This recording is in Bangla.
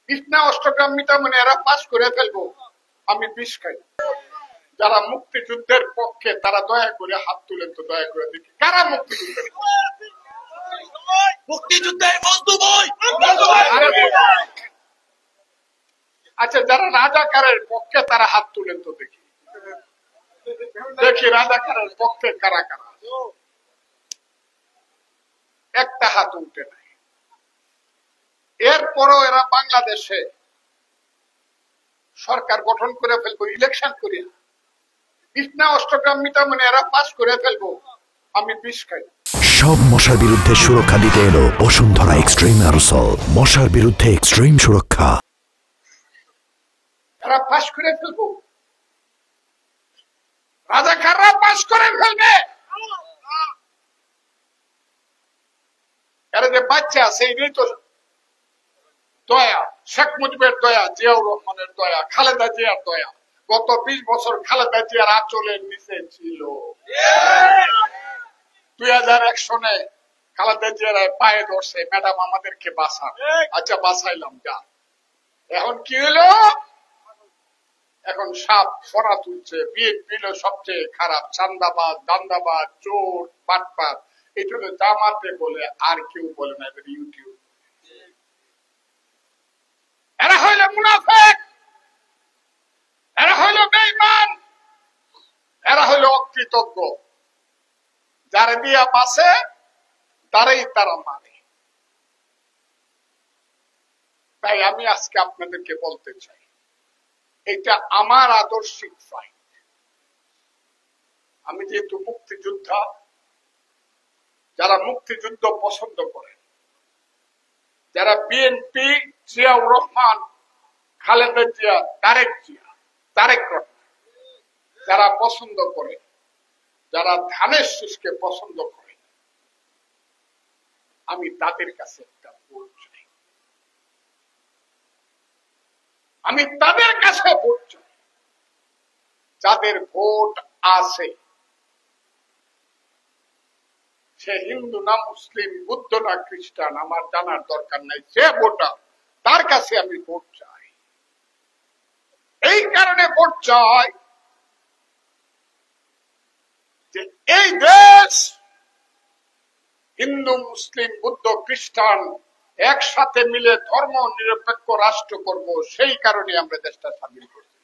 বিছনা অষ্টগ্রাম মিটামনে এরা পাস করে ফেলবো, আমি বিষ খাই। যারা মুক্তিযুদ্ধের পক্ষে তারা দয়া করে হাত তুলেন তো, দয়া করে দেখি কারা মুক্তিযুদ্ধের আচ্ছা, যারা রাজাকারের পক্ষে তারা হাত তুলেন তো দেখি, দেখি রাজাকারের পক্ষে কারা কারা। একটা হাত উঠে নাই। এরপরও এরা বাংলাদেশে সরকার গঠন করে ফেলবো, ইলেকশন করিয়া বিছনা অষ্টগ্রাম মিটামনে এরা পাস করে ফেলবো, আমি বিষ খাই। সব মশার বিরুদ্ধে সুরক্ষা দিতে এলো বসুন্ধরা এক্সট্রিম অ্যারোসল, মশার বিরুদ্ধে এক্সট্রিম সুরক্ষা। এরা পাস করে ফেলবো, রাজাকাররা পাস করে ফেলবে। এরা যে বাচ্চা আছে এটাই তো দয়া, শেখ মুজিবের দয়া, জিয়াউর রহমানের দয়া, খালেদা জিয়ার দয়া। গত 20 বছর খালেদা জিয়ার আঁচলের নিচে ছিল। 2001 সনে খালেদা জিয়ার পায়ে ধরছে, ম্যাডাম আমাদেরকে বাঁচান। আচ্ছা বাঁচাইলাম, যা। এখন কি হলো? এখন সাপ ফোনা তুলছে। বিএনপি সবচেয়ে খারাপ, চান্দাবাজ, দান্দাবাজ, চোর, পাটপাট। এটা জামাতে বলে, আর কেউ বলে না। এদের ইউটিউব, এরা হইল মুনাফিক, এরা হইল বেঈমান, এরা হইল অকৃতজ্ঞ। যারা দিয়া বাসে তারাই তারা মানে। তাই আমি আজকে আপনাদেরকে বলতে চাই, এটা আমার আদর্শিক ফাইট। আমি যেহেতু মুক্তিযোদ্ধা, যারা মুক্তিযুদ্ধ পছন্দ করেন, যারা বিএনপি, জিয়াউর রহমান, খালেদা জিয়া, তারেক রহমান যারা পছন্দ করে, যারা ধানের শীষকে পছন্দ করে, আমি তাদের কাছে একটা ভোট চাই। আমি তাদের কাছে ভোট চাই যাদের ভোট আছে। সে হিন্দু না, মুসলিম, বুদ্ধ না, খ্রিস্টান, আমার জানার দরকার নাই। সে ভোটার, তার কাছে আমি ভোট চাই। এই কারণে ভোট চাই যে এই দেশ হিন্দু, মুসলিম, বুদ্ধ, খ্রিস্টান একসাথে মিলে ধর্ম নিরপেক্ষ রাষ্ট্র করব। সেই কারণে আমরা দেশটা স্বাধীন করছি।